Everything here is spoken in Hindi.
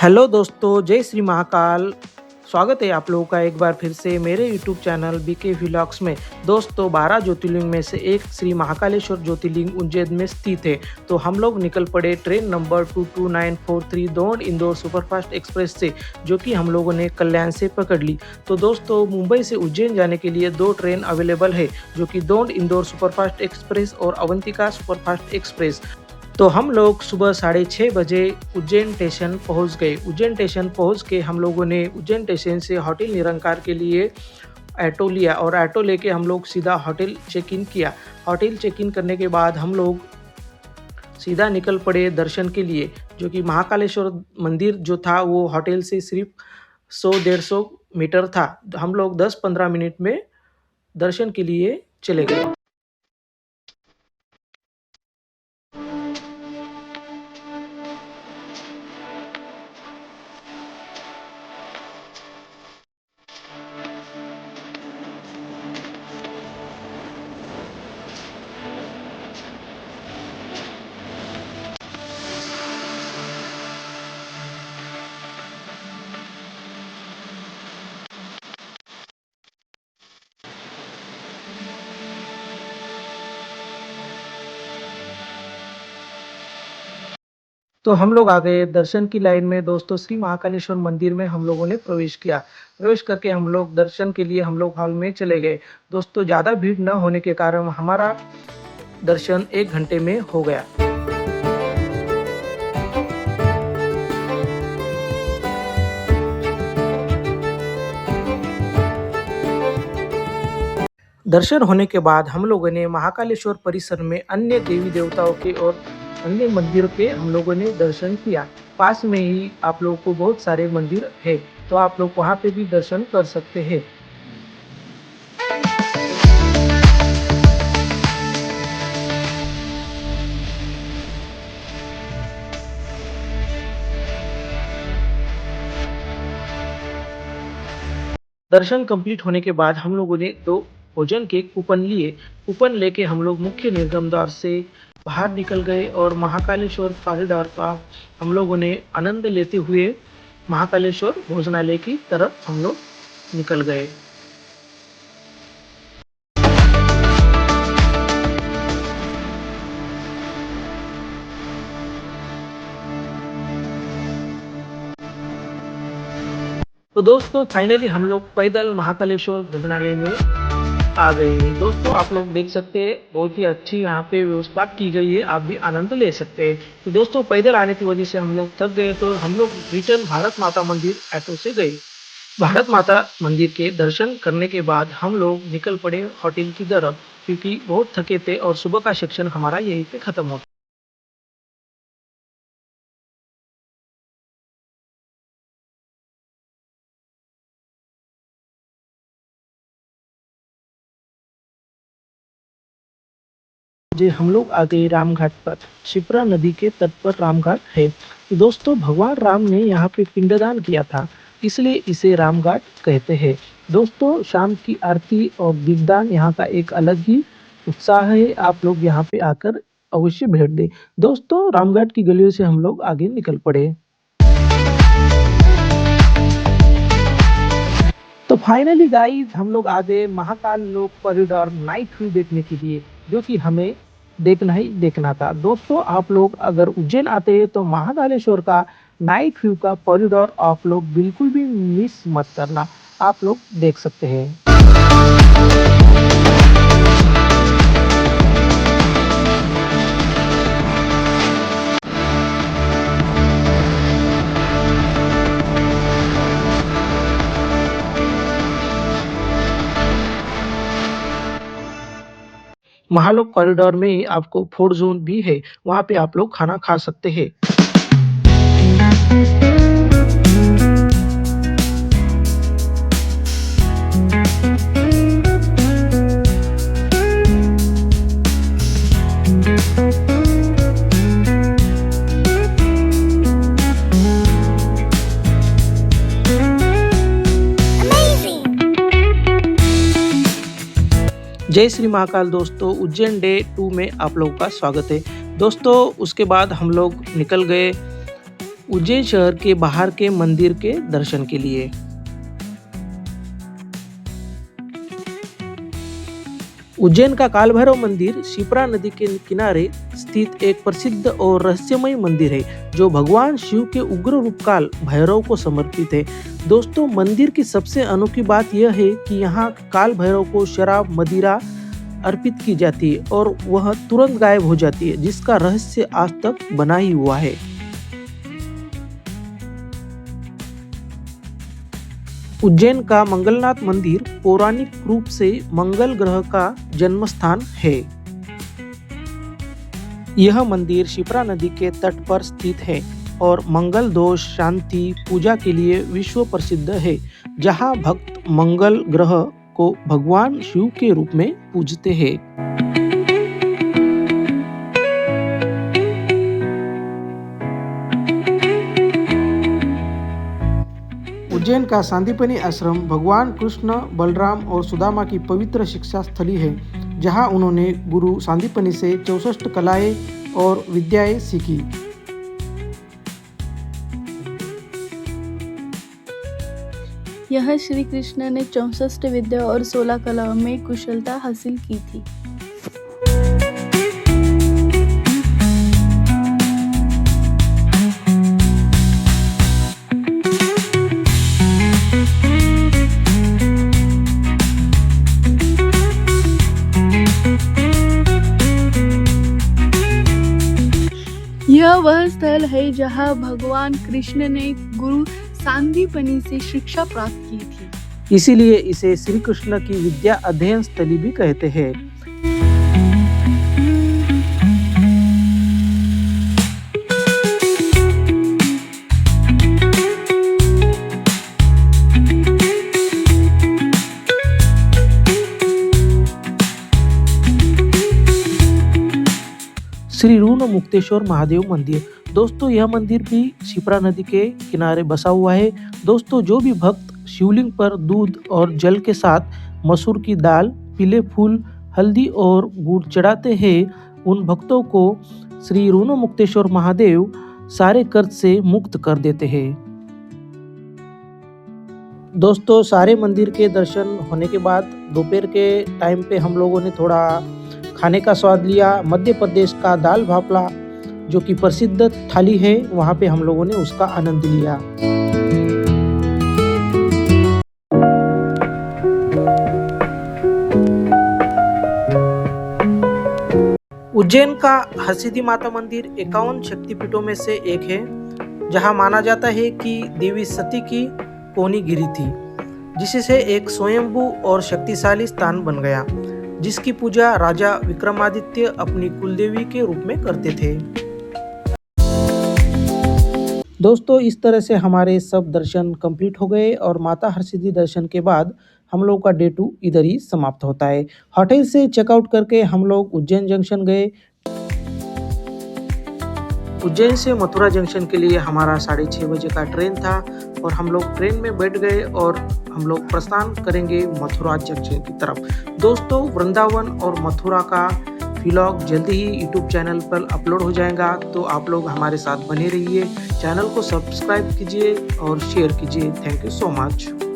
हेलो दोस्तों, जय श्री महाकाल। स्वागत है आप लोगों का एक बार फिर से मेरे यूट्यूब चैनल बीके व्लॉग्स में। दोस्तों, 12 ज्योतिर्लिंग में से एक श्री महाकालेश्वर ज्योतिर्लिंग उज्जैन में स्थित है। तो हम लोग निकल पड़े train number 22943 Daund Indore superfast express से, जो कि हम लोगों ने कल्याण से पकड़ ली। तो दोस्तों, मुंबई से उज्जैन जाने के लिए 2 ट्रेन अवेलेबल है, जो कि दौंड इंदौर सुपरफास्ट एक्सप्रेस और अवंतिका सुपरफास्ट एक्सप्रेस। तो हम लोग सुबह 6:30 बजे उज्जैन स्टेशन पहुंच गए। उज्जैन स्टेशन पहुंच के हम लोगों ने उज्जैन स्टेशन से होटल निरंकार के लिए ऑटो लिया और ऑटो लेके हम लोग सीधा होटल चेक इन किया। होटल चेक इन करने के बाद हम लोग सीधा निकल पड़े दर्शन के लिए, जो कि महाकालेश्वर मंदिर जो था वो होटल से सिर्फ 100-150 मीटर था। हम लोग 10-15 मिनट में दर्शन के लिए चले गए। तो हम लोग आ गए दर्शन की लाइन में। दोस्तों, श्री महाकालेश्वर मंदिर में हम लोगों ने प्रवेश किया। प्रवेश करके हम लोग दर्शन के लिए हम लोग हॉल में चले गए। दोस्तों, ज़्यादा भीड़ न होने के कारण हमारा दर्शन 1 घंटे में हो गया। दर्शन होने के बाद हम लोगों ने महाकालेश्वर परिसर में अन्य देवी देवताओं के और अन्य मंदिरों के हम लोगों ने दर्शन किया। पास में ही आप लोगों को बहुत सारे मंदिर है, तो आप लोग वहाँ पे भी दर्शन कर सकते हैं। दर्शन कंप्लीट होने के बाद हम लोगों ने 2 भोजन के कूपन लिए। कूपन लेके हम लोग मुख्य निर्गम द्वार से बाहर निकल गए और महाकालेश्वर कॉरिडोर का हम लोगों ने आनंद लेते हुए महाकालेश्वर भोजनालय की तरफ हम लोग निकल गए। तो दोस्तों, फाइनली हम लोग पैदल महाकालेश्वर भोजनालय में आ गए हैं। दोस्तों, आप लोग देख सकते हैं बहुत ही अच्छी यहाँ पे व्यवस्था की गई है, आप भी आनंद ले सकते हैं। तो दोस्तों, पैदल आने की वजह से हम लोग थक गए, तो हम लोग रिटर्न भारत माता मंदिर ऑटो से गए। भारत माता मंदिर के दर्शन करने के बाद हम लोग निकल पड़े होटल की तरफ, क्योंकि बहुत थके थे और सुबह का सेक्शन हमारा यहीं पे खत्म हो। जी, हम लोग आ गए रामघाट पर। शिप्रा नदी के तट पर रामघाट है। दोस्तों, भगवान राम ने यहाँ पे पिंडदान किया था, इसलिए इसे रामघाट कहते हैं। दोस्तों, शाम की आरती और दीपदान यहाँ का एक अलग ही उत्साह है। आप लोग यहाँ पे आकर अवश्य भेंट दें। दोस्तों, रामघाट की गलियों से हम लोग आगे निकल पड़े। तो फाइनली गाइस, हम लोग आ गए महाकाल लोक कॉरिडोर नाइट व्यू देखने के लिए, जो कि हमें देखना ही देखना था। दोस्तों, आप लोग अगर उज्जैन आते हैं तो महाकालेश्वर का नाइट व्यू का कॉरिडोर आप लोग बिल्कुल भी मिस मत करना, आप लोग देख सकते हैं। महालोक कॉरिडोर में ही आपको फूड जोन भी है, वहाँ पे आप लोग खाना खा सकते हैं। जय श्री महाकाल। दोस्तों, उज्जैन डे 2 में आप लोगों का स्वागत है। दोस्तों, उसके बाद हम लोग निकल गए उज्जैन शहर के बाहर के मंदिर के दर्शन के लिए। उज्जैन का काल भैरव मंदिर शिप्रा नदी के किनारे स्थित एक प्रसिद्ध और रहस्यमय मंदिर है जो भगवान शिव के उग्र रूप काल भैरव को समर्पित है। दोस्तों, मंदिर की सबसे अनोखी बात यह है कि यहाँ काल भैरव को शराब मदिरा अर्पित की जाती है और वह तुरंत गायब हो जाती है, जिसका रहस्य आज तक बना ही हुआ है। उज्जैन का मंगलनाथ मंदिर पौराणिक रूप से मंगल ग्रह का जन्म स्थान है। यह मंदिर शिप्रा नदी के तट पर स्थित है और मंगल दोष शांति पूजा के लिए विश्व प्रसिद्ध है, जहां भक्त मंगल ग्रह को भगवान शिव के रूप में पूजते हैं। उज्जैन का सांदीपनी आश्रम भगवान कृष्ण, बलराम और सुदामा की पवित्र शिक्षा स्थली है, जहां उन्होंने गुरु सांदीपनी से 64 कलाएं और विद्याएं सीखी। यह श्री कृष्ण ने 64 विद्या और 16 कलाओं में कुशलता हासिल की थी। यह वह स्थल है जहां भगवान कृष्ण ने गुरु सांदीपनी से शिक्षा प्राप्त की थी। इसीलिए इसे श्री कृष्ण की विद्या अध्ययन स्थली भी कहते हैं। श्री ऋण मुक्तेश्वर महादेव मंदिर। दोस्तों, यह मंदिर भी शिप्रा नदी के किनारे बसा हुआ है। दोस्तों, जो भी भक्त शिवलिंग पर दूध और जल के साथ मसूर की दाल, पीले फूल, हल्दी और गुड़ चढ़ाते हैं, उन भक्तों को श्री ऋण मुक्तेश्वर महादेव सारे कर्ज से मुक्त कर देते हैं। दोस्तों, सारे मंदिर के दर्शन होने के बाद दोपहर के टाइम पे हम लोगों ने थोड़ा खाने का स्वाद लिया। मध्य प्रदेश का दाल भापला जो कि प्रसिद्ध थाली है, वहाँ पे हम लोगों ने उसका आनंद लिया। उज्जैन का हरसिद्धि माता मंदिर 51 शक्तिपीठों में से एक है, जहाँ माना जाता है कि देवी सती की कोनी गिरी थी, जिससे एक स्वयंभू और शक्तिशाली स्थान बन गया, जिसकी पूजा राजा विक्रमादित्य अपनी कुलदेवी के रूप में करते थे। दोस्तों, इस तरह से हमारे सब दर्शन कंप्लीट हो गए और माता हरसिद्धि दर्शन के बाद हम लोग का डे 2 इधर ही समाप्त होता है। होटल से चेकआउट करके हम लोग उज्जैन जंक्शन गए। उज्जैन से मथुरा जंक्शन के लिए हमारा 6:30 बजे का ट्रेन था और हम लोग ट्रेन में बैठ गए और हम लोग प्रस्थान करेंगे मथुरा जंक्शन की तरफ। दोस्तों, वृंदावन और मथुरा का व्लॉग जल्दी ही यूट्यूब चैनल पर अपलोड हो जाएगा, तो आप लोग हमारे साथ बने रहिए। चैनल को सब्सक्राइब कीजिए और शेयर कीजिए। Thank you so much.